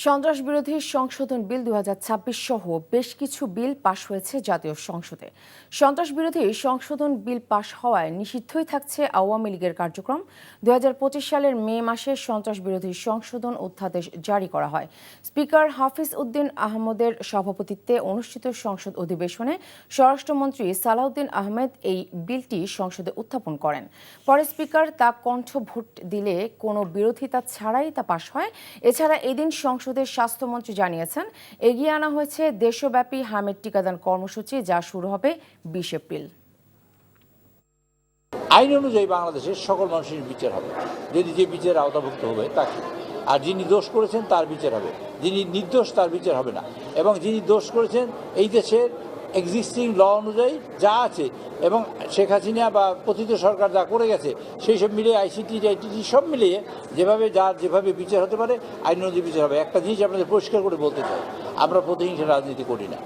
সন্ত্রাসবিরোধী সংশোধন বিল ২০২৬ সহ বেশ কিছু বিল পাশ হয়েছে জাতীয় সংসদে। সন্ত্রাসবিরোধী সংশোধন বিল পাশ হওয়ায় নিষিদ্ধই থাকছে আওয়ামী লীগের কার্যক্রম। ২০২৫ সালের মে মাসে সন্ত্রাসবিরোধী সংশোধন অধ্যাদেশ জারি করা হয়। স্পিকার হাফিজ উদ্দিন আহমদের সভাপতিত্বে অনুষ্ঠিত সংসদ অধিবেশনে স্বরাষ্ট্রমন্ত্রী সালাউদ্দিন আহমেদ এই বিলটি সংসদে উত্থাপন করেন। পরে স্পিকার তা কণ্ঠ ভোট দিলে কোনো বিরোধিতা ছাড়াই তা পাশ হয়। এছাড়া এদিন সংসদের স্বাস্থ্যমন্ত্রী জানিয়েছেন, এগিয়ে আনা হয়েছে দেশব্যাপী হামের টিকাদান কর্মসূচি, যা শুরু হবে ২০ এপ্রিল। আইন অনুযায়ী বাংলাদেশের সকল মানুষের বিচার হবে, যদি যে বিচার আওতাভুক্ত হবে তাকে, আর যিনি দোষ করেছেন তার বিচার হবে, যিনি নির্দোষ তার বিচার হবে না। এবং যিনি দোষ করেছেন এই দেশের এক্সিস্টিং ল অনুযায়ী যা আছে এবং শেখ হাসিনা বা পতিত সরকার যা করে গেছে সেই সব মিলিয়ে আইসিটি আইটিটি সব মিলিয়ে যেভাবে বিচার হতে পারে আইন অনুযায়ী বিচার হবে। একটা জিনিস আপনাদের পরিষ্কার করে বলতে চাই, আমরা প্রতিহিংসা রাজনীতি করি না।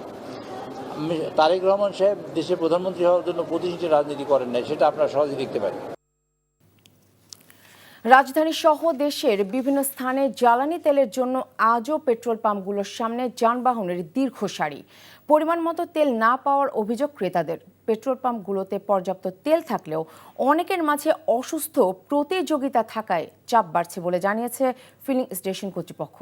তারেক রহমান সাহেব দেশের প্রধানমন্ত্রী হওয়ার জন্য প্রতিহিংসা রাজনীতি করেন নাই, সেটা আপনারা সহজে দেখতে পারেন। রাজধানী সহ দেশের বিভিন্ন স্থানে জ্বালানি তেলের জন্য আজও পেট্রোল পাম্পগুলোর সামনে যানবাহনের দীর্ঘ সারি। পরিমাণ মতো তেল না পাওয়ার অভিযোগ ক্রেতাদের। পেট্রোল পাম্পগুলোতে পর্যাপ্ত তেল থাকলেও অনেকের মাঝে অসুস্থ প্রতিযোগিতা থাকায় চাপ বাড়ছে বলে জানিয়েছে ফিলিং স্টেশন কর্তৃপক্ষ।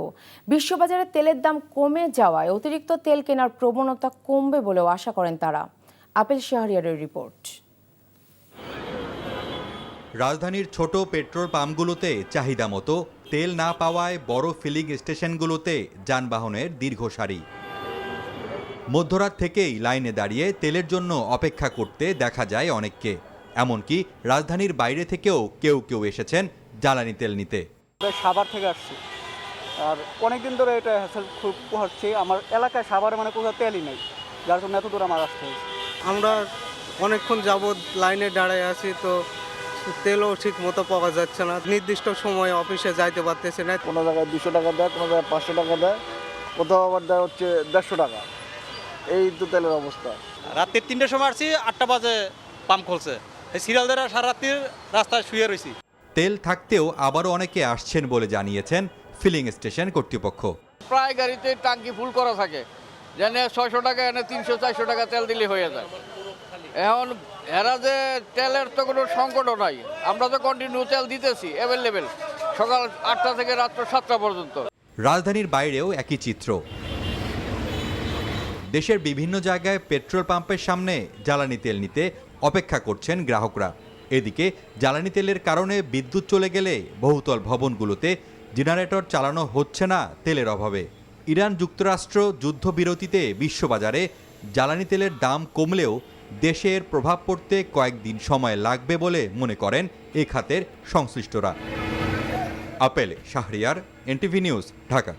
বিশ্ববাজারে তেলের দাম কমে যাওয়ায় অতিরিক্ত তেল কেনার প্রবণতা কমবে বলেও আশা করেন তারা। আপেল শাহরিয়ারের রিপোর্ট। রাজধানীর ছোট পেট্রোল পাম্পগুলোতে চাহিদা মতো তেল না পাওয়ায় বড় ফিলিং স্টেশনগুলোতে যানবাহনের দীর্ঘ সারি। মধ্যরাত থেকেই লাইনে দাঁড়িয়ে তেলের জন্য অপেক্ষা করতে দেখা যায় অনেককে। এমনকি রাজধানীর বাইরে থেকেও কেউ কেউ এসেছেন জ্বালানি তেল নিতে। সাভার থেকে আসছি, আর অনেকদিন ধরে এটা খুব হচ্ছে। আমার এলাকায় সাভারে মানে কোথাও তেলই নেই, যার জন্য এত দূর আমার আসতে হয়েছে। আমরা অনেকক্ষণ যাবৎ লাইনে দাঁড়ায় আছি, তো তেলও ঠিক মতো পাওয়া যাচ্ছে না। নির্দিষ্ট সময়ে অফিসে যাইতে পারতেছে না। কোনো জায়গায় 200 টাকা দেয়, কোনো জায়গায় 500 টাকা দেয়, কোথাও আবার দেয় হচ্ছে 150 টাকা। এই তো তেলের অবস্থা। রাত্রে 3টার সময় আসছি, 8টা বাজে পাম্প খুলছে। এই সিরিয়াল দ্বারা সারা রাত্রির রাস্তায় শুয়ে রয়েছি। তেল থাকতেও আবারও অনেকে আসছেন বলে জানিয়েছেন ফিলিং স্টেশন কর্তৃপক্ষ। প্রায় গাড়িতে টাঙ্কি ফুল করা থাকে, যেন 600 টাকা এনে 300-400 টাকা তেল দিলে হয়ে যায়। এখন এরা যে তেলের তো কোনো সংকটও নাই, আমরা তো কন্টিনিউ তেল দিতেছি অ্যাভেলেবেল, সকাল 8টা থেকে রাত্র 7টা পর্যন্ত। রাজধানীর বাইরেও একই চিত্র। দেশের বিভিন্ন জায়গায় পেট্রোল পাম্পের সামনে জ্বালানি তেল নিতে অপেক্ষা করছেন গ্রাহকরা। এদিকে জ্বালানি তেলের কারণে বিদ্যুৎ চলে গেলে বহুতল ভবনগুলোতে জেনারেটর চালানো হচ্ছে না তেলের অভাবে। ইরান যুক্তরাষ্ট্র যুদ্ধবিরতিতে বিশ্ববাজারে জ্বালানি তেলের দাম কমলেও দেশের প্রভাব পড়তে কয়েকদিন সময় লাগবে বলে মনে করেন এ খাতের সংশ্লিষ্টরা। Apple Shahriar, NTV news, Dhaka.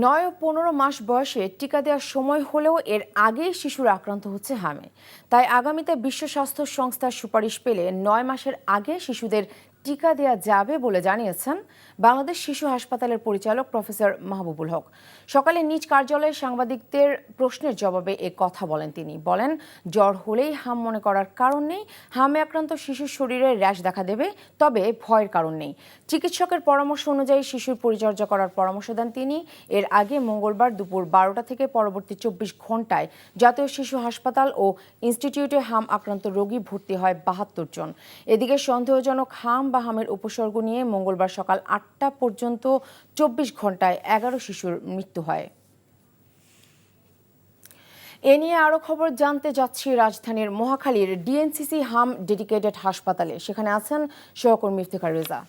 9 ও 15 মাস বয়সে টিকা দেওয়ার সময় হলেও এর আগেই শিশুরা আক্রান্ত হচ্ছে হামে। তাই আগামীতে বিশ্ব স্বাস্থ্য সংস্থার সুপারিশ পেলে 9 মাসের আগে শিশুদের টিকা দেওয়া যাবে বলে জানিয়েছেন বাংলাদেশ শিশু হাসপাতালের পরিচালক প্রফেসর মাহবুবুল হক। সকালে নিজ কার্যালয়ে সাংবাদিকদের প্রশ্নের জবাবে এ কথা বলেন তিনি। বলেন, জ্বর হলেই হাম মনে করার কারণ নেই। হামে আক্রান্ত শিশুর শরীরে র্যাশ দেখা দেবে, তবে ভয়ের কারণ নেই। চিকিৎসকের পরামর্শ অনুযায়ী শিশুর পরিচর্যা করার পরামর্শ দেন তিনি। এর আগে মঙ্গলবার দুপুর 12টা থেকে পরবর্তী 24 ঘন্টায় জাতীয় শিশু হাসপাতাল ও ইনস্টিটিউটে হাম আক্রান্ত রোগী ভর্তি হয় 72 জন। এদিকে সন্দেহজনক হাম বা হামের উপসর্গ নিয়ে মঙ্গলবার সকাল 8টা পর্যন্ত 24 ঘন্টায় 11 শিশুর মৃত্যু হয়। এ নিয়ে আরো খবর জানতে যাচ্ছি রাজধানীর মহাখালীর ডিএনসিসি হাম ডেডিকেটেড হাসপাতালে। সেখানে আছেন সহকর্মী ইফতেখার রেজা।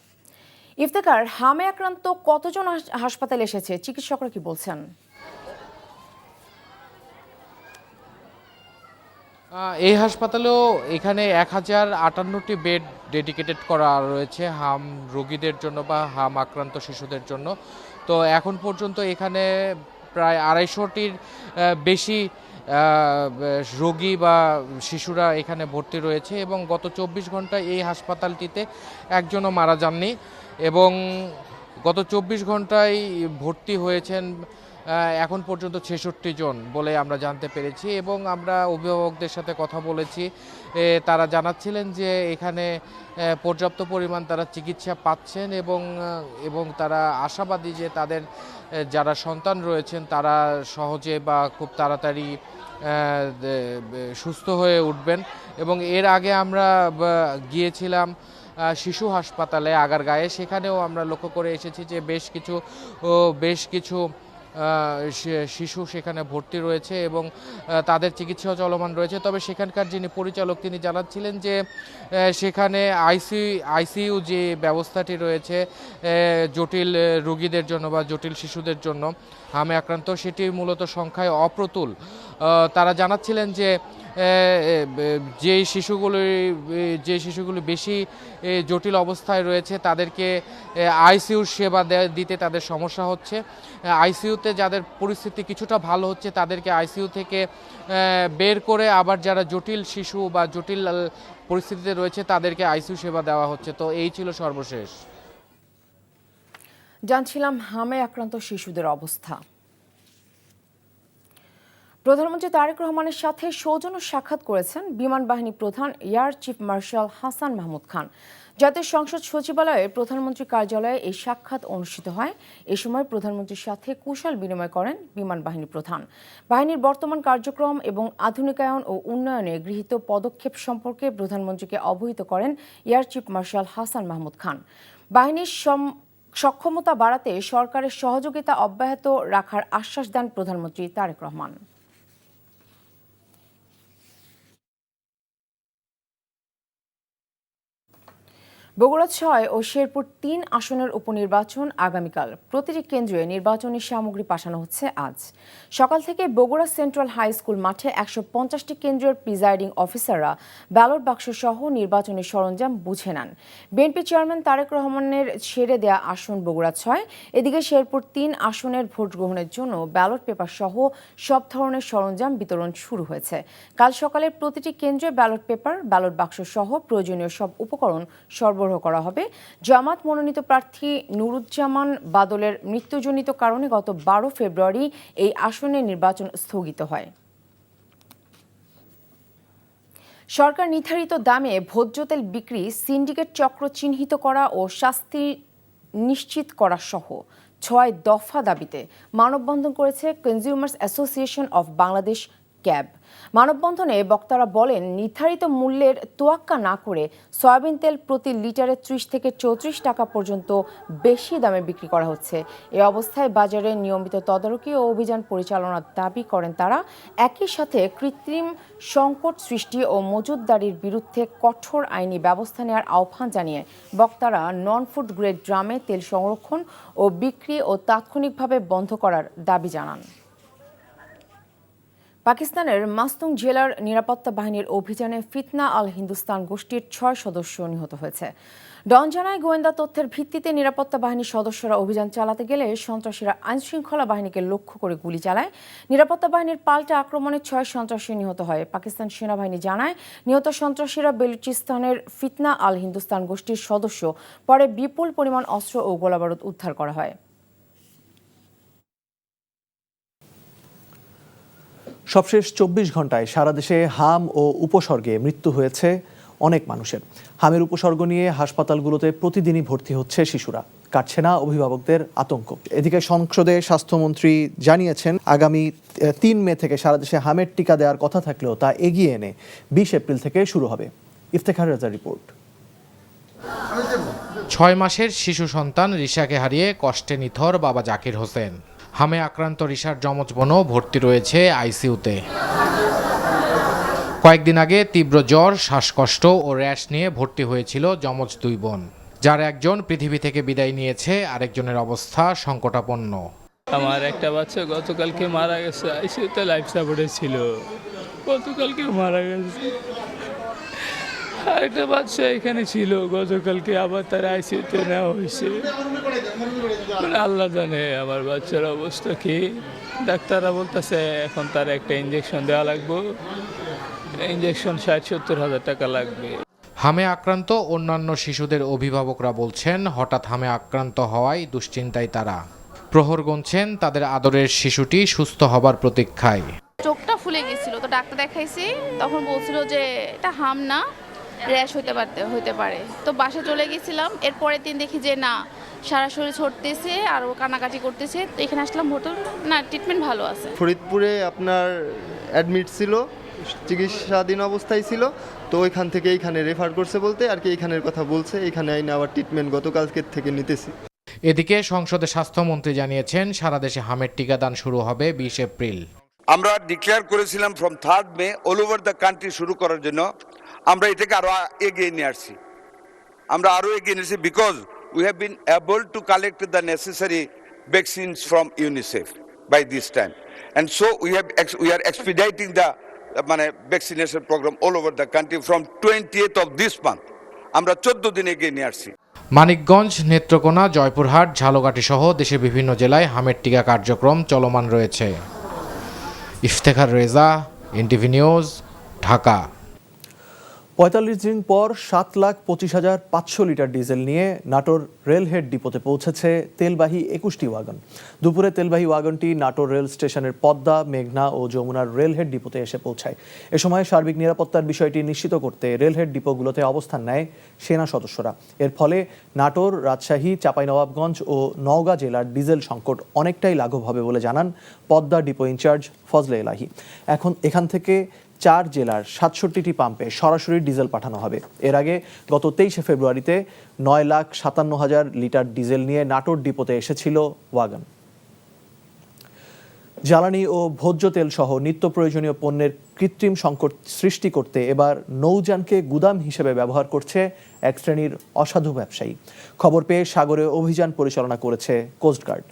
ইফতেখার, হামে আক্রান্ত কতজন হাসপাতালে এসেছে, চিকিৎসকরা কি বলছেন? এই হাসপাতালেও এখানে 1058টি বেড ডেডিকেটেড করা রয়েছে হাম রোগীদের জন্য বা হাম আক্রান্ত শিশুদের জন্য। তো এখন পর্যন্ত এখানে প্রায় 250টির বেশি রোগী বা শিশুরা এখানে ভর্তি রয়েছে এবং গত 24 ঘন্টায় এই হাসপাতালটিতে একজনও মারা যাননি এবং গত 24 ঘন্টায় ভর্তি হয়েছেন এখন পর্যন্ত 66 জন বলে আমরা জানতে পেরেছি এবং আমরা অভিভাবকদের সাথে কথা বলেছি। তারা জানাচ্ছিলেন যে এখানে পর্যাপ্ত পরিমাণ তারা চিকিৎসা পাচ্ছেন এবং তারা আশাবাদী যে তাদের যারা সন্তান রয়েছেন তারা সহজে বা খুব তাড়াতাড়ি সুস্থ হয়ে উঠবেন। এবং এর আগে আমরা গিয়েছিলাম শিশু হাসপাতালে আগারগাঁয়ে, সেখানেও আমরা লক্ষ্য করে এসেছি যে বেশ কিছু শিশু সেখানে ভর্তি রয়েছে এবং তাদের চিকিৎসা চলমান রয়েছে। তবে সেখানকার যিনি পরিচালক তিনি জানাচ্ছিলেন যে সেখানে আইসিইউ যে ব্যবস্থাটি রয়েছে জটিল রোগীদের জন্য বা জটিল শিশুদের জন্য হামে আক্রান্ত, সেটি মূলত সংখ্যায় অপ্রতুল। তারা জানাচ্ছিলেন যে যে শিশুগুলি বেশি জটিল অবস্থায় রয়েছে তাদেরকে আইসিইউর সেবা দিতে তাদের সমস্যা হচ্ছে। আইসিইউতে যাদের পরিস্থিতি কিছুটা ভালো হচ্ছে তাদেরকে আইসিইউ থেকে বের করে আবার যারা জটিল শিশু বা জটিল পরিস্থিতিতে রয়েছে তাদেরকে আইসিইউ সেবা দেওয়া হচ্ছে। তো এই ছিল সর্বশেষ। জানছিলাম হামে আক্রান্ত শিশুদের অবস্থা। প্রধানমন্ত্রী তারেক রহমানের সাথে সৌজন্য সাক্ষাৎ করেছেন বিমান বাহিনী প্রধান air chief marshal Hasan Mahmud Khan. জাতীয় সংসদ সচিবালয়ে প্রধানমন্ত্রী কার্যালয়ে এই সাক্ষাৎ অনুষ্ঠিত হয়। এ সময় প্রধানমন্ত্রীর সাথে কুশল বিনিময় করেন বিমান বাহিনী প্রধান। বাহিনীর বর্তমান কার্যক্রম এবং আধুনিকায়ন ও উন্নয়নে গৃহীত পদক্ষেপ সম্পর্কে প্রধানমন্ত্রীকে অবহিত করেন air chief marshal Hasan Mahmud Khan. বাহিনীর সক্ষমতা বাড়াতে সরকারের সহযোগিতা অব্যাহত রাখার আশ্বাস দেন প্রধানমন্ত্রী তারেক রহমান। বগুড়া ৬ ও শেরপুর ৩ আসনের উপনির্বাচন আগামীকাল। প্রতিটি কেন্দ্রে নির্বাচনী সামগ্রী পাঠানো হচ্ছে আজ সকাল থেকে। বগুড়া সেন্ট্রাল হাই স্কুল মাঠে ১৫০টি কেন্দ্রের প্রিজাইডিং অফিসাররা ব্যালট বাক্স সহ নির্বাচনী সরঞ্জাম বুঝে নেন। বিএনপি চেয়ারম্যান তারেক রহমানের ছেড়ে দেয়া আসন বগুড়া ৬। এদিকে শেরপুর ৩ আসনের ভোট গ্রহণের জন্য ব্যালট পেপার সহ সব ধরনের সরঞ্জাম বিতরণ শুরু হয়েছে। কাল সকালে প্রতিটি কেন্দ্রে ব্যালট পেপার, ব্যালট বাক্স সহ প্রয়োজনীয় সব উপকরণ সরবরাহ করা হবে। জামাত মনোনীত প্রার্থী নুরুজ্জামান বাদলের মৃত্যুজনিত কারণে গত ১২ ফেব্রুয়ারি এই আসনের নির্বাচন স্থগিত হয়। সরকার নির্ধারিত দামে ভোজ্য তেল বিক্রি, সিন্ডিকেট চক্র চিহ্নিত করা ও শাস্তি নিশ্চিত করা সহ ৬ দফা দাবিতে মানববন্ধন করেছে consumers association of Bangladesh cab. মানববন্ধনে বক্তারা বলেন, নির্ধারিত মূল্যের তোয়াক্কা না করে সয়াবিন তেল প্রতি লিটারে ৩০ থেকে ৩৪ টাকা পর্যন্ত বেশি দামে বিক্রি করা হচ্ছে। এ অবস্থায় বাজারে নিয়মিত তদারকি ও অভিযান পরিচালনার দাবি করেন তারা। একই সাথে কৃত্রিম সংকট সৃষ্টি ও মজুতদারির বিরুদ্ধে কঠোর আইনি ব্যবস্থা নেওয়ার আহ্বান জানিয়ে বক্তারা নন ফুড গ্রেড ড্রামে তেল সংরক্ষণ ও বিক্রি ও তাৎক্ষণিকভাবে বন্ধ করার দাবি জানান। পাকিস্তানের মাস্তুং জেলার নিরাপত্তা বাহিনীর অভিযানে ফিতনা আল হিন্দুস্তান গোষ্ঠীর ৬ সদস্য নিহত হয়েছে। ডন জানায়, গোয়েন্দা তথ্যের ভিত্তিতে নিরাপত্তা বাহিনীর সদস্যরা অভিযান চালাতে গেলে সন্ত্রাসীরা আইনশৃঙ্খলা বাহিনীকে লক্ষ্য করে গুলি চালায়। নিরাপত্তা বাহিনীর পাল্টা আক্রমণে ৬ সন্ত্রাসী নিহত হয়। পাকিস্তান সেনাবাহিনী জানায়, নিহত সন্ত্রাসীরা বেলুচিস্তানের ফিতনা আল হিন্দুস্তান গোষ্ঠীর সদস্য। পরে বিপুল পরিমাণ অস্ত্র ও গোলাবারুদ উদ্ধার করা হয়। সবশেষ ২৪ ঘন্টায় সারা দেশে হাম ও উপসর্গে মৃত্যু হয়েছে অনেক মানুষের। হামের উপসর্গ নিয়ে হাসপাতালগুলোতে প্রতিদিনই ভর্তি হচ্ছে শিশুরা। কাটছে না অভিভাবকদের আতঙ্ক। এদিকে সংসদে স্বাস্থ্যমন্ত্রী জানিয়েছেন, আগামী ৩ মে থেকে সারা দেশে হামের টিকা দেওয়ার কথা থাকলেও তা এগিয়ে এনে ২০ এপ্রিল থেকে শুরু হবে। ইফতেখার রাজার রিপোর্ট। ৬ মাসের শিশু সন্তান রিশাকে হারিয়ে কষ্টে নিথর বাবা জাকির হোসেন। হামে আক্রান্ত রিশার যমজ বোনও ভর্তি রয়েছে আইসিইউতে। কয়েকদিন আগে তীব্র জ্বর, শ্বাসকষ্ট ও র্যাশ নিয়ে ভর্তি হয়েছিল যমজ ২ বোন, যার একজন পৃথিবী থেকে বিদায় নিয়েছে, আরেকজনের অবস্থা সংকটাপন্ন। আমার একটা বাচ্চা গতকালকে মারা গেছে, আইসিইউতে লাইফ সাপোর্টে ছিল, গতকালকে মারা গেছে। আরেকটা বাচ্চা এখানে ছিল, গতকালকে আবার তার আইসিইউতে নেওয়া হয়েছে। আল্লাহ জানে আমার বাচ্চার অবস্থা কি। ডাক্তাররা বলতেছে এখন তার একটা ইঞ্জেকশন দেওয়া লাগবে, ইঞ্জেকশন ৬০-৭০ হাজার টাকা লাগবে। হামে আক্রান্ত অন্যান্য শিশুদের অভিভাবকরা বলছেন, হঠাৎ হামে আক্রান্ত হওয়ায় দুশ্চিন্তায় তারা। প্রহর গুনছেন তাদের আদরের শিশুটি সুস্থ হবার প্রতীক্ষায়। চোখটা ফুলে গেছিল, তো ডাক্তার দেখাইছি, তখন বলছিল যে এটা হাম না, র্যাশ হইতে পারে। তো বাসা চলে গেছিলাম, এর পরের দিন দেখি যে না, সারা শরীর ছড়তেছে আর ও কানাকাটি করতেছে। তো এখানে আসলাম, ভর্তি না, ট্রিটমেন্ট ভালো আছে। ফরিদপুরে আপনার অ্যাডমিট ছিল, চিকিৎসাধীন অবস্থায় ছিল, তো ওইখান থেকে এইখানে রেফার করছে বলতে আর কি এইখানের কথা বলছে, এইখানে আইনে আবার ট্রিটমেন্ট গতকালকের থেকে নিতেছি। এদিকে সংসদে স্বাস্থ্যমন্ত্রী জানিয়েছেন সারা দেশে হামের টিকাদান শুরু হবে 20 এপ্রিল। আমরা ডিক্লেয়ার করেছিলাম from 3rd May all over the country শুরু করার জন্য। আমরা এটাকে আরো এগিয়ে নিয়ে আসছি, because we have been able to collect the necessary vaccines from UNICEF by this time, and so we are expediting the vaccination programme all over the country from 20th of this month। আমরা 14 দিন এগিয়ে নিয়ে আসছি। মানিকগঞ্জ, নেত্রকোনা, জয়পুরহাট, ঝালকাঠি সহ দেশের বিভিন্ন জেলায় হামের টিকা কার্যক্রম চলমান রয়েছে। Iftekhar Reza, NTV news, Dhaka. ৪৫ দিন পর ৭,২৫,৫০০ লিটার ডিজেল নিয়ে নাটোর রেলহেড ডিপোতে পৌঁছেছে তেলবাহী ২১টি ওয়াগন। দুপুরে তেলবাহী ওয়াগনটি নাটোর রেল স্টেশনের পদ্মা, মেঘনা ও যমুনার রেলহেড ডিপোতে এসে পৌঁছায়। এ সময় সার্বিক নিরাপত্তার বিষয়টি নিশ্চিত করতে রেলহেড ডিপোগুলোতে অবস্থান নেয় সেনা সদস্যরা। এর ফলে নাটোর, রাজশাহী, চাঁপাইনবাবগঞ্জ ও নওগাঁ জেলার ডিজেল সংকট অনেকটাই লাঘব হবে বলে জানান পদ্মা ডিপো ইনচার্জ ফজলে এলাহি। এখান থেকে 4 জেলার ৬৭টি পাম্পে সরাসরি ডিজেল পাঠানো হবে। এর আগে গত 23 ফেব্রুয়ারিতে ৯,৫৭,০০০ লিটার ডিজেল নিয়ে নাটোর ডিপোতে এসেছিল ওয়াগন। জ্বালানি ও ভোজ্য তেল সহ নিত্য প্রয়োজনীয় পণ্যের কৃত্রিম সংকট সৃষ্টি করতে এবার নৌযানকে গুদাম হিসেবে ব্যবহার করছে এক শ্রেণীর অসাধু ব্যবসায়ী। খবর পেয়ে সাগরে অভিযান পরিচালনা করেছে কোস্টগার্ড।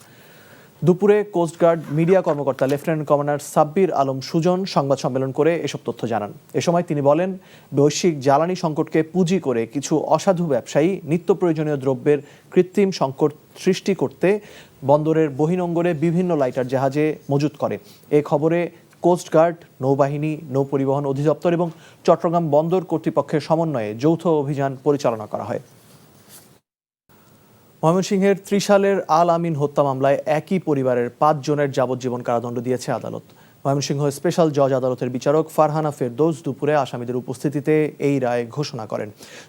দুপুরে কোস্টগার্ড মিডিয়া কর্মকর্তা লেফটেন্যান্ট কমান্ডার সাব্বির আলম সুজন সংবাদ সম্মেলন করে এসব তথ্য জানান। এ সময় তিনি বলেন, বৈশ্বিক জ্বালানি সংকটকে পুঁজি করে কিছু অসাধু ব্যবসায়ী নিত্য প্রয়োজনীয় দ্রব্যের কৃত্রিম সংকট সৃষ্টি করতে বন্দরের বহিনোঙ্গরে বিভিন্ন লাইটার জাহাজে মজুত করে। এ খবরে কোস্টগার্ড, নৌবাহিনী, নৌপরিবহন অধিদপ্তর এবং চট্টগ্রাম বন্দর কর্তৃপক্ষের সমন্বয়ে যৌথ অভিযান পরিচালনা করা হয়। ময়মনসিংহের ত্রিশালের আল আমিন হত্যা মামলায় একই পরিবারের 5 জনের যাবজ্জীবন কারাদণ্ড দিয়েছে আদালত। ময়মনসিংহ স্পেশাল জজ আদালতের বিচারক ফারহানা ফেরদৌস দুপুরে আসামিদের উপস্থিতিতে এই রায় ঘোষণা করেন।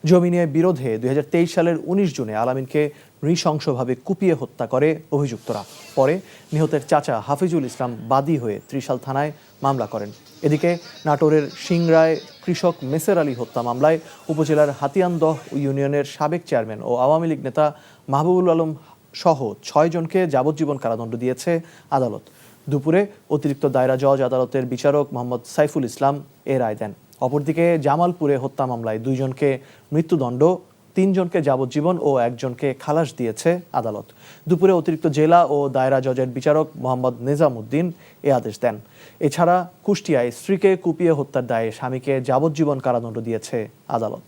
জমি নিয়ে বিরোধে 2023 সালের 19 জুনে আল আমিনকে নৃশংসভাবে কুপিয়ে হত্যা করে অভিযুক্তরা। পরে নিহতের চাচা হাফিজুল ইসলাম বাদী হয়ে ত্রিশাল থানায় মামলা করেন। এদিকে নাটোরের সিংড়ায় কৃষক মেসের আলী হত্যা মামলায় উপজেলার হাতিয়ানদহ ইউনিয়নের সাবেক চেয়ারম্যান ও আওয়ামী লীগ নেতা মাহবুবুল আলম সহ 6 জনকে যাবজ্জীবন কারাদণ্ড দিয়েছে আদালত। দুপুরে অতিরিক্ত দায়রা জজ আদালতের বিচারক মোহাম্মদ সাইফুল ইসলাম এ রায় দেন। অপরদিকে জামালপুরে হত্যা মামলায় 2 জনকে মৃত্যুদণ্ড, 3 জনকে যাবজ্জীবন ও 1 জনকে খালাস দিয়েছে আদালত। দুপুরে অতিরিক্ত জেলা ও দায়রা জজের বিচারক মোহাম্মদ নিজামুদ্দিন এ আদেশ দেন। এছাড়া কুষ্টিয়ায় স্ত্রীকে কুপিয়ে হত্যার দায়ে স্বামীকে যাবজ্জীবন কারাদণ্ড দিয়েছে আদালত।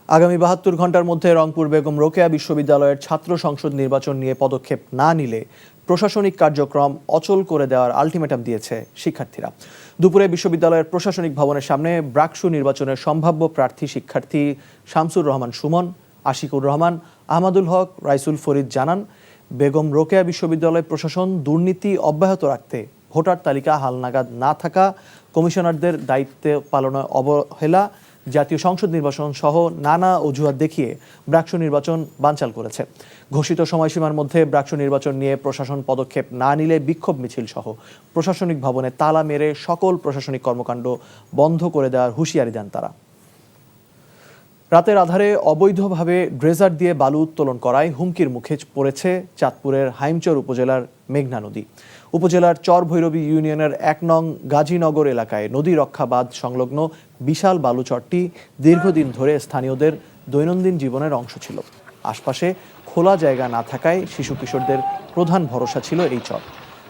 আগামী 72 ঘন্টার মধ্যে রংপুর বেগম রোকেয়া বিশ্ববিদ্যালয়ের ছাত্র সংসদ নির্বাচন নিয়ে পদক্ষেপ না নিলে প্রশাসনিক কার্যক্রম অচল করে দেওয়ার আলটিমেটাম দিয়েছে শিক্ষার্থীরা। দুপুরে বিশ্ববিদ্যালয়ের প্রশাসনিক ভবনের সামনে ব্রাকসু নির্বাচনের সম্ভাব্য প্রার্থী শিক্ষার্থী শামসুর রহমান সুমন, আশিকুর রহমান, আহমদুল হক, রাইসুল ফরিদ জানান, বেগম রোকেয়া বিশ্ববিদ্যালয় প্রশাসন দুর্নীতি অব্যাহত রাখতে ভোটার তালিকা হালনাগাদ না থাকা, কমিশনারদের দায়িত্ব পালনে অবহেলা, জাতীয় সংসদ নির্বাচন সহ নানা অজুহাত দেখিয়ে ব্রাকসু নির্বাচন বানচাল করেছে। ঘোষিত সময়সীমার মধ্যে ব্রাকসু নির্বাচন নিয়ে প্রশাসন পদক্ষেপ না নিলে বিক্ষোভ মিছিল সহ প্রশাসনিক ভবনে তালা মেরে সকল প্রশাসনিক কর্মকাণ্ড বন্ধ করে দেওয়ার হুঁশিয়ারি দেন তারা। রাতের আধারে অবৈধভাবে ড্রেজার দিয়ে বালু উত্তোলন করায় হুমকির মুখে পড়েছে চাঁদপুরের হাইমচর উপজেলার মেঘনা নদী। উপজেলার চর ভৈরবী ইউনিয়নের 1 নং গাজীনগর এলাকায় নদী রক্ষা বাঁধ সংলগ্ন বিশাল বালুচরটি দীর্ঘদিন ধরে স্থানীয়দের দৈনন্দিন জীবনের অংশ ছিল। আশপাশে খোলা জায়গা না থাকায় শিশু কিশোরদের প্রধান ভরসা ছিল এই চর।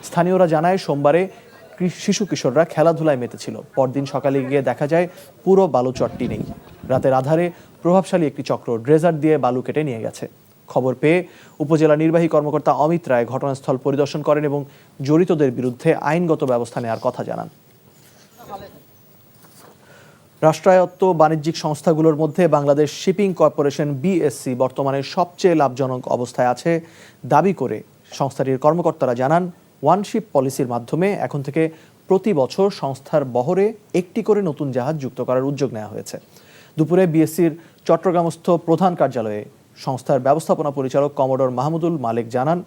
স্থানীয়রা জানায়, সোমবারে শিশু কিশোররা খেলাধুলায় মেতেছিল। পরদিন সকালে গিয়ে দেখা যায় পুরো বালুচরটি নেই। রাতের আধারে প্রভাবশালী একটি চক্র ড্রেজার দিয়ে বালু কেটে নিয়ে গেছে। খবর পেয়ে উপজেলা নির্বাহী কর্মকর্তা অমিত রায় ঘটনাস্থল পরিদর্শন করেন এবং জড়িতদের বিরুদ্ধে আইনগত ব্যবস্থা নেওয়ার কথা জানান। রাষ্ট্রায়ত্ত বাণিজ্যিক সংস্থাগুলোর মধ্যে বাংলাদেশ শিপিং কর্পোরেশন BSC বর্তমানে সবচেয়ে লাভজনক অবস্থায় আছে দাবি করে সংস্থাটির কর্মকর্তারা জানান, ওয়ান শিপ পলিসির মাধ্যমে এখন থেকে প্রতি বছর সংস্থার বহরে একটি করে নতুন জাহাজ যুক্ত করার উদ্যোগ নেওয়া হয়েছে। দুপুরে বিএসসির চট্টগ্রামস্থ প্রধান কার্যালয়ে সংস্থার ব্যবস্থাপনা পরিচালক কমোডর মাহমুদুল মালেক জানান,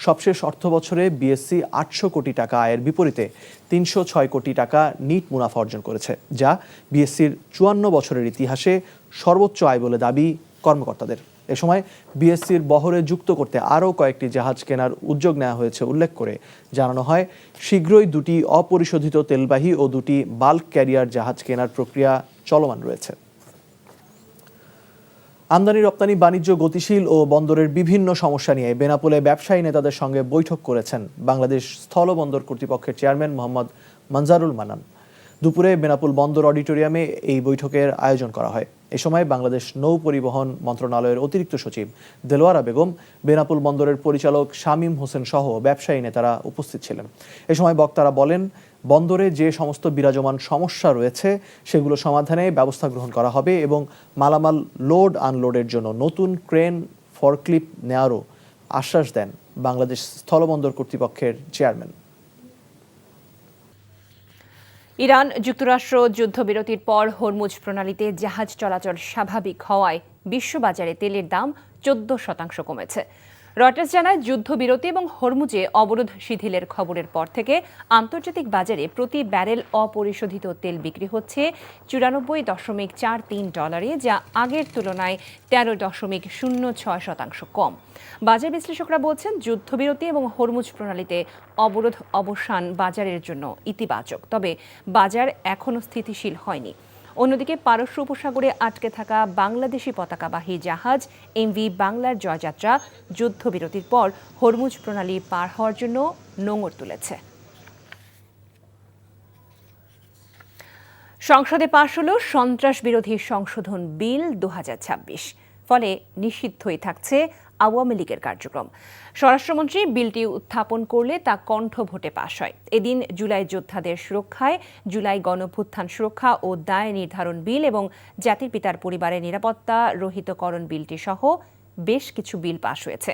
সবশেষ অর্থ বছরে বিএসসি 800 কোটি টাকা আয়ের বিপরীতে 306 কোটি টাকা নিট মুনাফা অর্জন করেছে, যা বিএসসির 54 বছরের ইতিহাসে সর্বোচ্চ আয় বলে দাবি কর্মকর্তাদের। এ সময় বিএসসির বহরে যুক্ত করতে আরও কয়েকটি জাহাজ কেনার উদ্যোগ নেওয়া হয়েছে উল্লেখ করে জানানো হয়, শীঘ্রই 2টি অপরিশোধিত তেলবাহী ও 2টি বাল্ক ক্যারিয়ার জাহাজ কেনার প্রক্রিয়া চলমান রয়েছে। আমদানি রপ্তানি বাণিজ্য গতিশীল ও বন্দরের বিভিন্ন সমস্যা নিয়ে বেনাপোলে ব্যবসায়ী নেতাদের সঙ্গে বৈঠক করেছেন বাংলাদেশ স্থলবন্দর কর্তৃপক্ষের চেয়ারম্যান মোহাম্মদ মনজারুল মানান। দুপুরে বেনাপোল বন্দর অডিটোরিয়ামে এই বৈঠকের আয়োজন করা হয়। এ সময় বাংলাদেশ নৌ পরিবহন মন্ত্রণালয়ের অতিরিক্ত সচিব দেলোয়ারা বেগম, বেনাপোল বন্দরের পরিচালক শামীম হোসেন সহ ব্যবসায়ী নেতারা উপস্থিত ছিলেন। এ সময় বক্তারা বলেন, বন্দরে যে সমস্ত বিরাজমান সমস্যা রয়েছে সেগুলো সমাধানে ব্যবস্থা গ্রহণ করা হবে এবং মালামাল লোড আনলোডের জন্য নতুন ক্রেন ফরক্লিপ নেওয়ারও আশ্বাস দেন বাংলাদেশ স্থলবন্দর কর্তৃপক্ষের চেয়ারম্যান। ইরান যুক্তরাষ্ট্র যুদ্ধবিরতির পর হরমুজ প্রণালীতে জাহাজ চলাচল স্বাভাবিক হওয়ায় বিশ্ববাজারে তেলের দাম 14% কমেছে। রয়টার্স জানায়, যুদ্ধবিরতি এবং হরমুজে অবরোধ শিথিলের খবরের পর থেকে আন্তর্জাতিক বাজারে প্রতি ব্যারেল অপরিশোধিত তেল বিক্রি হচ্ছে $94.43, যা আগের তুলনায় 13.06% কম। বাজার বিশ্লেষকরা বলছেন, যুদ্ধবিরতি এবং হরমুজ প্রণালীতে অবরোধ অবসান বাজারের জন্য ইতিবাচক, তবে বাজার এখনও স্থিতিশীল হয়নি। অন্যদিকে পারস্য উপসাগরে আটকে থাকা বাংলাদেশি পতাকাবাহী জাহাজ এমভি বাংলার জয়যাত্রা যুদ্ধবিরতির পর হরমুজ প্রণালী পার হওয়ার জন্য নোঙর তুলেছে। সংসদে পাশ হলো সন্ত্রাস বিরোধী সংশোধন বিল 2026, ফলে নিষিদ্ধই থাকছে আওয়ামী লীগের কার্যক্রম। স্বরাষ্ট্রমন্ত্রী বিলটি উত্থাপন করলে তা কণ্ঠ ভোটে পাশ হয়। এদিন জুলাই যোদ্ধাদের সুরক্ষায় জুলাই গণঅভ্যুত্থান সুরক্ষা ও দায় নির্ধারণ বিল এবং জাতির পিতার পরিবারের নিরাপত্তা রহিতকরণ বিলটি সহ বেশ কিছু বিল পাশ হয়েছে।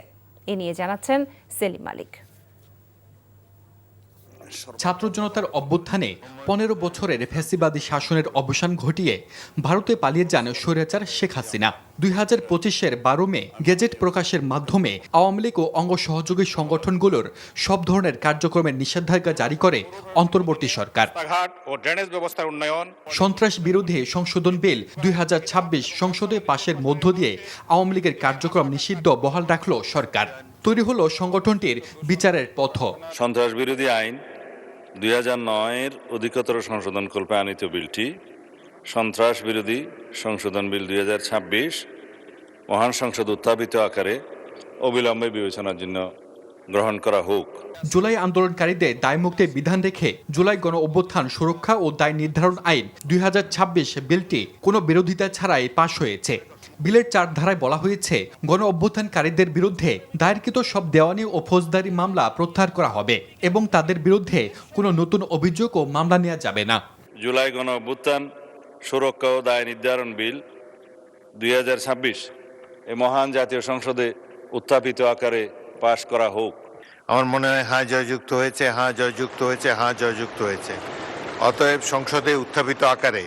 এ নিয়ে জানাচ্ছেন সেলিম মালিক। ছাত্র জনতার অভ্যুত্থানে 15 বছরের ফ্যাসিবাদী শাসনের অবসান ঘটিয়ে ভারতে পালিয়ে যান স্বৈরাচার শেখ হাসিনা। 2025-এর 12 মে গেজেট প্রকাশের মাধ্যমে আওয়ামী লীগ ও অঙ্গ সহযোগী সংগঠনগুলোর সব ধরনের কার্যক্রমের নিষেধাজ্ঞা জারি করে অন্তর্বর্তী সরকার। সন্ত্রাস বিরোধী সংশোধন বিল 2026 সংসদে পাশের মধ্য দিয়ে আওয়ামী লীগের কার্যক্রম নিষিদ্ধ বহাল রাখল সরকার। তৈরি হলো সংগঠনটির বিচারের পথ। সন্ত্রাস বিরোধী আইন 2009-এর অধিকতর সংশোধনকল্পে আনিত বিলটি সন্ত্রাস বিরোধী সংশোধন বিল 2026 মহান সংসদ উত্থাপিত আকারে অবিলম্বে বিবেচনার জন্য গ্রহণ করা হোক। জুলাই আন্দোলনকারীদের দায়মুক্তির বিধান রেখে জুলাই গণ অভ্যুত্থান সুরক্ষা ও দায় নির্ধারণ আইন 2026 বিলটি কোনো বিরোধিতা ছাড়াই পাশ হয়েছে। বিলের 4 ধারায় বলা হয়েছে, গণ অভ্যুত্থানকারীদের বিরুদ্ধে দায়েরকৃত সব দেওয়ানি ও ফৌজদারি মামলা প্রত্যাহার করা হবে এবং তাদের বিরুদ্ধে কোনো নতুন অভিযোগ ও মামলা নেওয়া যাবে না। জুলাই গণ অভ্যুত্থান সুরক্ষা ও দায় নির্ধারণ বিল 2026 এই মহান জাতীয় সংসদে উত্থাপিত আকারে পাশ করা হোক। আমার মনে হয় হ্যাঁ জয়যুক্ত হয়েছে, হ্যাঁ জয়যুক্ত হয়েছে, হ্যাঁ জয়যুক্ত হয়েছে। অতএব সংসদে উত্থাপিত আকারে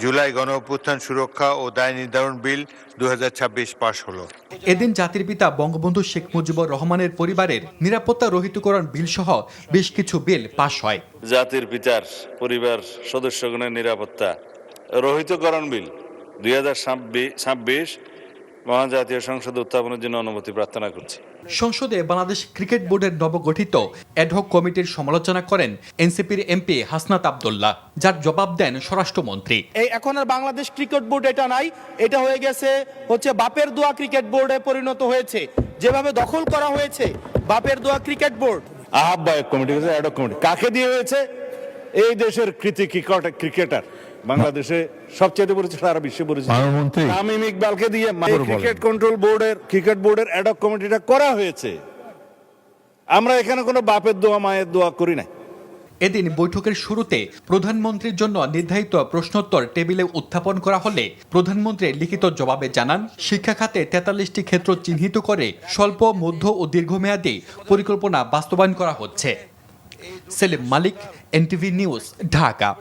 জুলাই গণ অভ্যুত্থান সুরক্ষা ও দায় নির্ধারণ বিল 2026 পাশ হলো। এদিন জাতির পিতা বঙ্গবন্ধু শেখ মুজিবুর রহমানের পরিবারের নিরাপত্তা রহিতকরণ বিল সহ বেশ কিছু বিল পাশ হয়। জাতির পিতার পরিবার সদস্যগণের নিরাপত্তা রহিতকরণ বিল 2026 মহান জাতীয় সংসদে উত্থাপনের জন্য অনুমতি প্রার্থনা করছি। সংসদে বাংলাদেশ ক্রিকেট বোর্ডের নবগঠিত অ্যাডহক কমিটির সমালোচনা করেন এনসিপির এমপি হাসনাত আব্দুল্লাহ, যার জবাব দেন স্বরাষ্ট্রমন্ত্রী। এই এখন আর বাংলাদেশ ক্রিকেট বোর্ড এটা নাই, এটা হয়ে গেছে বাপের দোয়া ক্রিকেট বোর্ডে পরিণত হয়েছে। যেভাবে দখল করা হয়েছে বাপের দোয়া ক্রিকেট বোর্ড। আহ্বায়ক কমিটি অ্যাডহক কমিটি কাকে দিয়ে হয়েছে? এই দেশের কৃতি ক্রিকেটার, বাংলাদেশে সবচেয়ে পরিচিত, সারা বিশ্বে পরিচিত তামিম ইকবালকে দিয়ে ক্রিকেট কন্ট্রোল বোর্ডের ক্রিকেট বোর্ডের অ্যাডহক কমিটিটা করা হয়েছে। আমরা এখানে কোনো বাপের দোয়া মায়ের দোয়া করি না। এদিন বৈঠকের শুরুতে প্রধানমন্ত্রীর জন্য নির্ধারিত প্রশ্নোত্তর টেবিলে উত্থাপন করা হলে প্রধানমন্ত্রী লিখিত জবাবে জানান, শিক্ষা খাতে 43টি ক্ষেত্র চিহ্নিত করে স্বল্প, মধ্য ও দীর্ঘমেয়াদী পরিকল্পনা বাস্তবায়ন করা হচ্ছে। সেলিম মালিক, এনটিভি নিউজ, ঢাকা।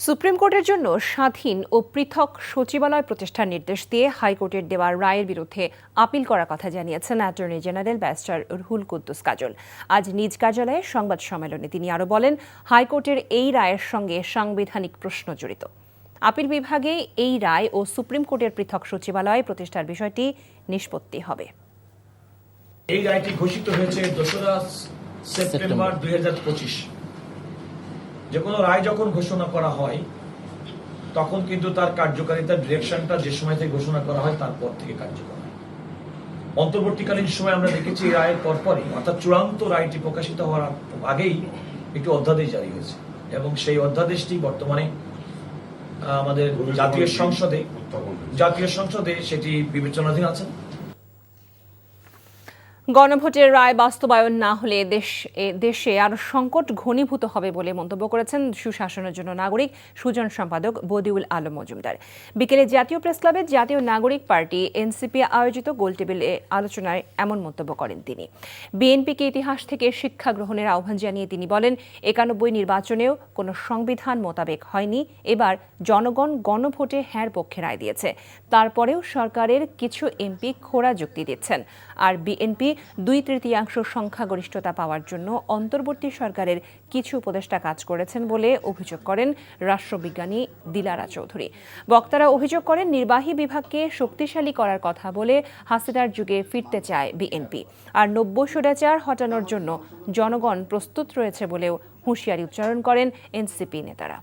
সুপ্রিম কোর্টের জন্য স্বাধীন ও পৃথক সচিবালয় প্রতিষ্ঠার নির্দেশ দিয়ে হাইকোর্টের দেওয়া রায়ের বিরুদ্ধে আপিল করার কথা জানিয়েছেন attorney general barrister Ruhul Kuddus Kajal. আজ নিজ কার্যালয়ে সংবাদ সম্মেলনে তিনি আরও বলেন, হাইকোর্টের এই রায়ের সঙ্গে সাংবিধানিক প্রশ্ন জড়িত। আপিল বিভাগে এই রায় ও সুপ্রিম কোর্টের পৃথক সচিবালয় প্রতিষ্ঠার বিষয়টি নিষ্পত্তি হবে। এই রায়টি ঘোষিত হয়েছে 2রা সেপ্টেম্বর 2025। যে কোনো রায় যখন ঘোষণা করা হয় তখন কিন্তু তার কার্যকারিতার ডিরেকশনটা যে সময় থেকে ঘোষণা করা হয় তারপর থেকে কার্যকর হয়। অন্তর্বর্তীকালীন সময় আমরা দেখেছি রায়ের পরপরই, অর্থাৎ চূড়ান্ত রায়টি প্রকাশিত হওয়ার আগেই একটি অধ্যাদেশ জারি হয়েছে এবং সেই অধ্যাদেশটি বর্তমানে আমাদের জাতীয় সংসদে সেটি বিবেচনাধীন আছে। গণভোটের রায় বাস্তবায়ন না হলে দেশে আরো সংকট ঘনীভূত হবে বলে মন্তব্য করেছেন সুশাসনের জন্য নাগরিক সুজন সম্পাদক বদিউল আলম মজুমদার। বিকেলে জাতীয় প্রেস ক্লাবে জাতীয় নাগরিক পার্টি এনসিপি আয়োজিত গোলটেবিলে আলোচনায় এমন মন্তব্য করেন তিনি। বিএনপিকে ইতিহাস থেকে শিক্ষা গ্রহণের আহ্বান জানিয়ে তিনি বলেন, 91 নির্বাচনেও কোনো সংবিধান মোতাবেক হয়নি, এবার জনগণ গণভোটে হ্যাঁর পক্ষে রায় দিয়েছে। তারপরেও সরকারের কিছু এমপি খোঁড়া যুক্তি দিচ্ছেন, আর বিএনপি 2/3 সংখ্যাগরিষ্ঠতা পাওয়ার জন্য অন্তর্বর্তী সরকারের কিছু উপদেষ্টা কাজ করেছেন বলে অভিযোগ করেন রাষ্ট্রবিজ্ঞানী দিলারা চৌধুরী। বক্তারা অভিযোগ করেন, নির্বাহী বিভাগকে শক্তিশালী করার কথা বলে হাসিনার যুগে ফিরতে চায় বিএনপি, আর 90 স্বৈরাচার হটানোর জন্য জনগণ প্রস্তুত রয়েছে বলেও হুঁশিয়ারি উচ্চারণ করেন এনসিপি নেতারা।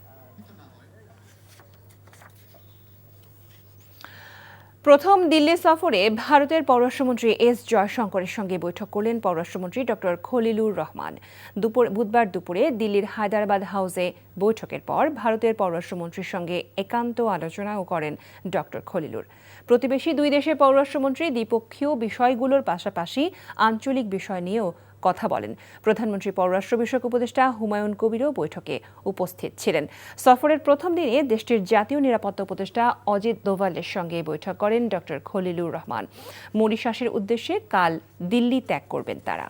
প্রথম দিল্লি সফরে ভারতের পররাষ্ট্রমন্ত্রী এস জয়শঙ্করের সঙ্গে বৈঠক করলেন পররাষ্ট্রমন্ত্রী ডক্টর খলিলুর রহমান। বুধবার দুপুরে দিল্লির হায়দ্রাবাদ হাউসে বৈঠকের পর ভারতের পররাষ্ট্রমন্ত্রীর সঙ্গে একান্ত আলোচনাও করেন ডক্টর খলিলুর। প্রতিবেশী দুই দেশের পররাষ্ট্রমন্ত্রী দ্বিপক্ষীয় বিষয়গুলোর পাশাপাশি আঞ্চলিক বিষয় নিয়েও কথা বলেন। প্রধানমন্ত্রী পররাষ্ট্র বিষয়ক উপদেষ্টা হুমায়ুন কবিরও বৈঠকে উপস্থিত ছিলেন। সফরের প্রথম দিনে দেশটির জাতীয় নিরাপত্তা উপদেষ্টা অজিত দোভালের সঙ্গে বৈঠক করেন ডক্টর খলিলুর রহমান। মরিশাসের উদ্দেশ্যে কাল দিল্লি ত্যাগ করবেন তারা।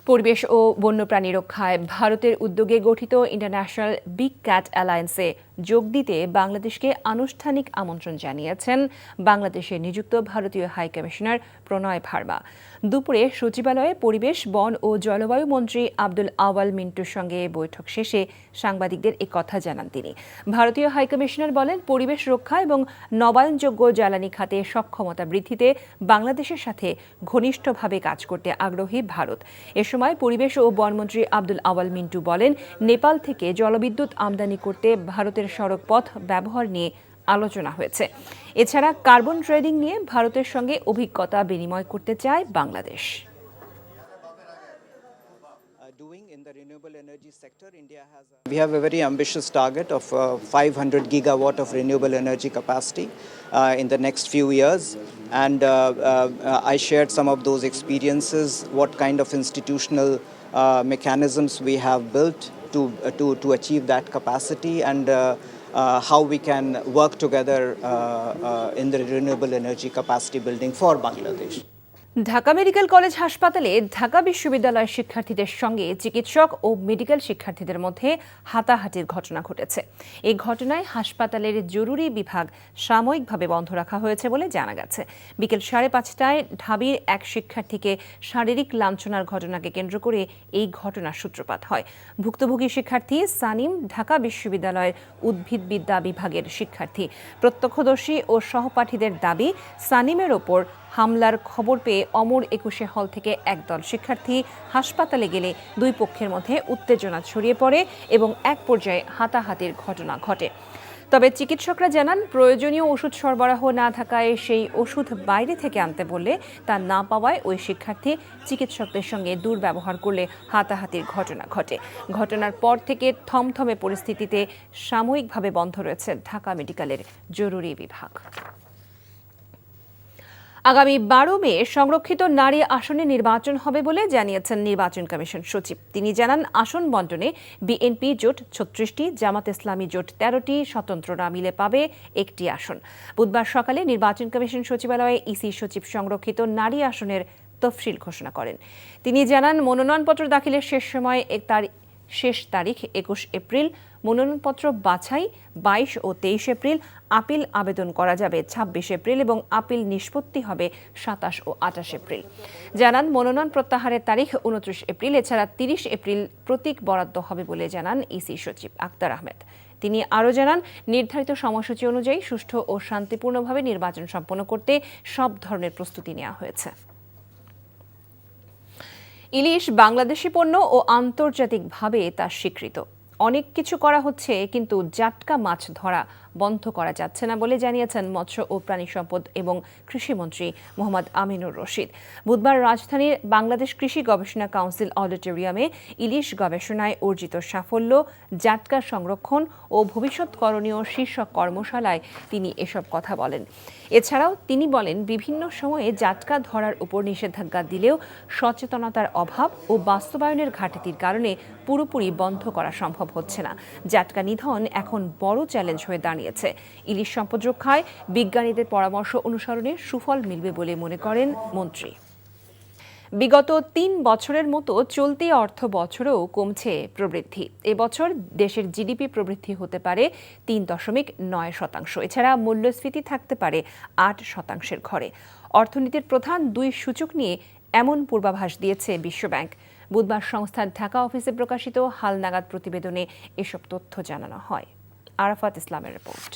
পরিবেশ ও বন্যপ্রাণী রক্ষায় ভারতের উদ্যোগে গঠিত ইন্টারন্যাশনাল বিগ ক্যাট অ্যালায়েন্সে যোগ দিতে বাংলাদেশকে আনুষ্ঠানিক আমন্ত্রণ জানিয়েছেন বাংলাদেশে নিযুক্ত ভারতীয় হাই কমিশনার প্রণয় ভার্মা। দুপুরে সচিবালয়ে পরিবেশ, বন ও জলবায়ু মন্ত্রী আব্দুল আওয়াল মিন্টুর সঙ্গে বৈঠক শেষে সাংবাদিকদের এ কথা জানান তিনি। ভারতীয় হাই কমিশনার বলেন, পরিবেশ রক্ষা এবং নবায়নযোগ্য জ্বালানি খাতে সক্ষমতা বৃদ্ধিতে বাংলাদেশের সাথে ঘনিষ্ঠভাবে কাজ করতে আগ্রহী ভারত। এ সময় পরিবেশ ও বনমন্ত্রী আব্দুল আওয়াল মিন্টু বলেন, নেপাল থেকে জলবিদ্যুৎ আমদানি করতে ভারতের সড়কপথ ব্যবহার নিয়ে আলোচনা হয়েছে। এছাড়া কার্বন ট্রেডিং নিয়ে ভারতের সঙ্গে অভিজ্ঞতা বিনিময় করতে চায় Bangladesh. We have a very ambitious target of 500 gigawatt of renewable energy capacity in the next few years, and I shared some of those experiences, what kind of institutional mechanisms we have built to achieve that capacity, and how we can work together in the renewable energy capacity building for Bangladesh. Dhaka medical college হাসপাতালে ঢাকা বিশ্ববিদ্যালয়ের শিক্ষার্থীদের সঙ্গে চিকিৎসক ও medical শিক্ষার্থীদের মধ্যে হাতাহাতির ঘটনা ঘটেছে। এই ঘটনায় হাসপাতালের জরুরি বিভাগ সাময়িকভাবে বন্ধ রাখা হয়েছে বলে জানা গেছে। বিকেল 5:30টায় ঢাবির এক শিক্ষার্থীকে শারীরিক লাঞ্ছনার ঘটনাকে কেন্দ্র করে এই ঘটনার সূত্রপাত হয়। ভুক্তভোগী শিক্ষার্থী সানিম ঢাকা বিশ্ববিদ্যালয়ের উদ্ভিদবিদ্যা বিভাগের শিক্ষার্থী। প্রত্যক্ষদর্শী ও সহপাঠীদের দাবি, সানিমের ওপর হামলার খবর পেয়ে অমর 21 হল থেকে একদল শিক্ষার্থী হাসপাতালে গেলে দুই পক্ষের মধ্যে উত্তেজনা ছড়িয়ে পড়ে এবং এক পর্যায়ে হাতাহাতির ঘটনা ঘটে। তবে চিকিৎসকরা জানান, প্রয়োজনীয় ওষুধ সরবরাহ না থাকায় সেই ওষুধ বাইরে থেকে আনতে বললে তা না পাওয়ায় ওই শিক্ষার্থী চিকিৎসকদের সঙ্গে দুর্ব্যবহার করলে হাতাহাতির ঘটনা ঘটে। ঘটনার পর থেকে থমথমে পরিস্থিতিতে সাময়িকভাবে বন্ধ রয়েছে ঢাকা মেডিকেলের জরুরি বিভাগ। আগামী 12 মে সংরক্ষিত নারী আসনে নির্বাচন হবে বলে জানিয়েছেন নির্বাচন কমিশন সচিব। তিনি জানান, আসন বণ্টনে বিএনপি জোট 36টি, জামাত ইসলামী জোট 13টি, স্বতন্ত্ররা মিলে পাবে 1টি আসন। বুধবার সকালে নির্বাচন কমিশন সচিবালয়ে ইসি সচিব সংরক্ষিত নারী আসনের তফসিল ঘোষণা করেন। তিনি জানান, মনোনয়নপত্র দাখিলের শেষ তারিখ 21 এপ্রিল, মনোনয়নপত্র বাছাই 22 ও 23 এপ্রিল, আপিল আবেদন করা যাবে 26 এপ্রিল এবং আপিল নিষ্পত্তি হবে 27 ও 28 এপ্রিল। জানান, মনোনয়ন প্রত্যাহারের তারিখ 29 এপ্রিল। এছাড়া 30 এপ্রিল প্রতীক বরাদ্দ হবে বলে জানান ইসি সচিব আক্তার আহমেদ। তিনি আরও জানান, নির্ধারিত সময়সূচি অনুযায়ী সুষ্ঠু ও শান্তিপূর্ণভাবে নির্বাচন সম্পন্ন করতে সব ধরনের প্রস্তুতি নেওয়া হয়েছে। ইলিশ বাংলাদেশি পণ্য ও আন্তর্জাতিকভাবে তা স্বীকৃত। অনেক কিছু করা হচ্ছে, কিন্তু জাটকা মাছ ধরা বন্ধ করা যাচ্ছে না বলে জানিয়েছেন মৎস্য ও প্রাণী সম্পদ এবং কৃষিমন্ত্রী মোহাম্মদ আমিনুর রশিদ। বুধবার রাজধানীর বাংলাদেশ কৃষি গবেষণা কাউন্সিল অডিটোরিয়ামে ইলিশ গবেষণায় অর্জিত সাফল্য, জাটকা সংরক্ষণ ও ভবিষ্যৎ করণীয় শীর্ষক কর্মশালায় তিনি এসব কথা বলেন। এছাড়াও তিনি বলেন, বিভিন্ন সময়ে জাটকা ধরার উপর নিষেধাজ্ঞা দিলেও সচেতনতার অভাব ও বাস্তবায়নের ঘাটতির কারণে পুরোপুরি বন্ধ করা সম্ভব হচ্ছে না। জাটকা নিধন এখন বড় চ্যালেঞ্জ হয়ে দাঁড়িয়েছে। ইলিশ সম্পদ রক্ষায় বিজ্ঞানীদের পরামর্শ অনুসরণে সুফল মিলবে বলে মনে করেন মন্ত্রী। বিগত 3 বছরের মতো চলতি অর্থ বছরেও কমছে প্রবৃদ্ধি। এবছর দেশের জিডিপি প্রবৃদ্ধি হতে পারে 3.9%। এছাড়া মূল্যস্ফীতি থাকতে পারে 8%-এর ঘরে। অর্থনীতির প্রধান 2 সূচক নিয়ে এমন পূর্বাভাস দিয়েছে বিশ্বব্যাংক। বুধবার সংস্থার ঢাকা অফিসে প্রকাশিত হালনাগাদ প্রতিবেদনে এসব তথ্য জানানো হয়। আরাফাত ইসলামের রিপোর্ট।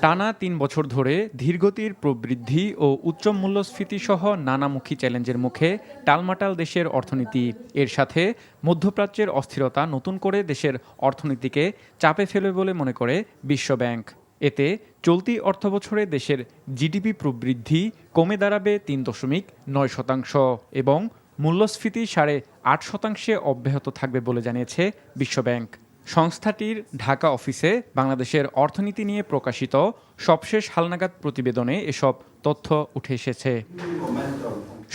টানা 3 বছর ধরে ধীরগতির প্রবৃদ্ধি ও উচ্চ মূল্যস্ফীতি সহ নানামুখী চ্যালেঞ্জের মুখে টালমাটাল দেশের অর্থনীতি। এর সাথে মধ্যপ্রাচ্যের অস্থিরতা নতুন করে দেশের অর্থনীতিকে চাপে ফেলবে বলে মনে করে বিশ্বব্যাংক। এতে চলতি অর্থবছরে দেশের জিডিপি প্রবৃদ্ধি কমে দাঁড়াবে 3.9% এবং মূল্যস্ফীতি 8.5% অব্যাহত থাকবে বলে জানিয়েছে বিশ্বব্যাংক। সংস্থাটির ঢাকা অফিসে বাংলাদেশের অর্থনীতি নিয়ে প্রকাশিত সবশেষ হালনাগাদ প্রতিবেদনে এসব তথ্য উঠে এসেছে।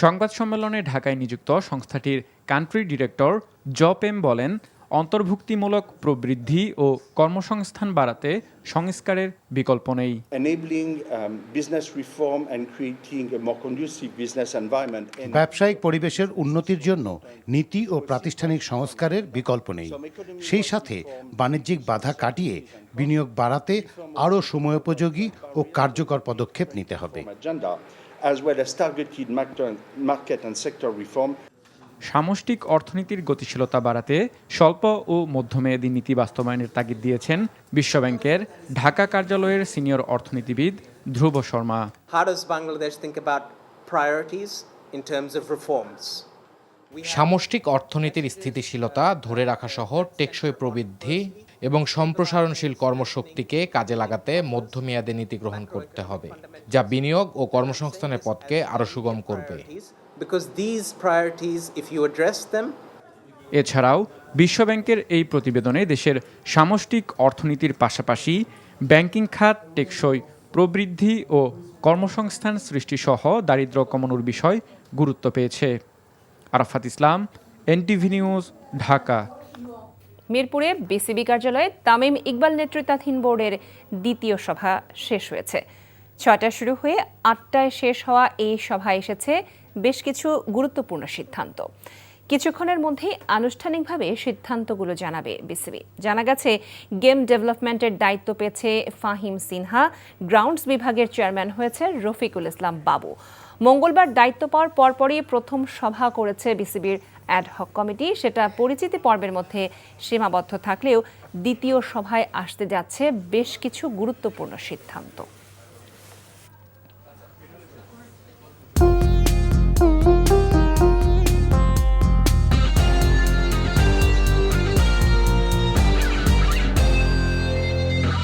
সংবাদ সম্মেলনে ঢাকায় নিযুক্ত সংস্থাটির কান্ট্রি ডিরেক্টর জপেম বলেন, অন্তর্ভুক্তিমূলক প্রবৃদ্ধি ও কর্মসংস্থান বাড়াতে সংস্কারের বিকল্প নেই। ব্যবসায়িক পরিবেশের উন্নতির জন্য নীতি ও প্রাতিষ্ঠানিক সংস্কারের বিকল্প নেই। সেই সাথে বাণিজ্যিক বাধা কাটিয়ে বিনিয়োগ বাড়াতে আরও সময়োপযোগী ও কার্যকর পদক্ষেপ নিতে হবে। সামষ্টিক অর্থনীতির গতিশীলতা বাড়াতে স্বল্প ও মধ্যমেয়াদী নীতি বাস্তবায়নের তাগিদ দিয়েছেন বিশ্বব্যাংকের ঢাকা কার্যালয়ের সিনিয়র অর্থনীতিবিদ ধ্রুব শর্মা। সামষ্টিক অর্থনীতির স্থিতিশীলতা ধরে রাখা সহ টেকসই প্রবৃদ্ধি এবং সম্প্রসারণশীল কর্মশক্তিকে কাজে লাগাতে মধ্যমেয়াদী নীতি গ্রহণ করতে হবে, যা বিনিয়োগ ও কর্মসংস্থানের পথকে আরও সুগম করবে। এছাড়াও বিশ্বব্যাংকের এই প্রতিবেদনে দেশের সামষ্টিক অর্থনীতির পাশাপাশি ব্যাংকিং খাত টেকসই প্রবৃদ্ধি ও কর্মসংস্থান সৃষ্টি সহ দারিদ্র্য কমানোর বিষয় গুরুত্ব পেয়েছে। আরাফাত ইসলাম, এনটিভি নিউজ, ঢাকা। মিরপুরে বিসিবি কার্যালয়ে তামিম ইকবাল নেতৃত্বাধীন বোর্ডের দ্বিতীয় সভা শেষ হয়েছে। 6টায় শুরু হয়ে 8টায় শেষ হওয়া এই সভায় এসেছে বেশ কিছু গুরুত্বপূর্ণ সিদ্ধান্ত। কিছুক্ষণের মধ্যেই আনুষ্ঠানিকভাবে সিদ্ধান্তগুলো জানাবে বিসিবি। জানা গেছে, গেম ডেভেলপমেন্টের দায়িত্ব পেয়েছে ফাহিম সিনহা, গ্রাউন্ডস বিভাগের চেয়ারম্যান হয়েছে রফিকুল ইসলাম বাবু। মঙ্গলবার দায়িত্ব পাওয়ার পরপরই প্রথম সভা করেছে বিসিবির অ্যাডহক কমিটি। সেটা পরিচিতি পর্বের মধ্যে সীমাবদ্ধ থাকলেও দ্বিতীয় সভায় আসতে যাচ্ছে বেশ কিছু গুরুত্বপূর্ণ সিদ্ধান্ত।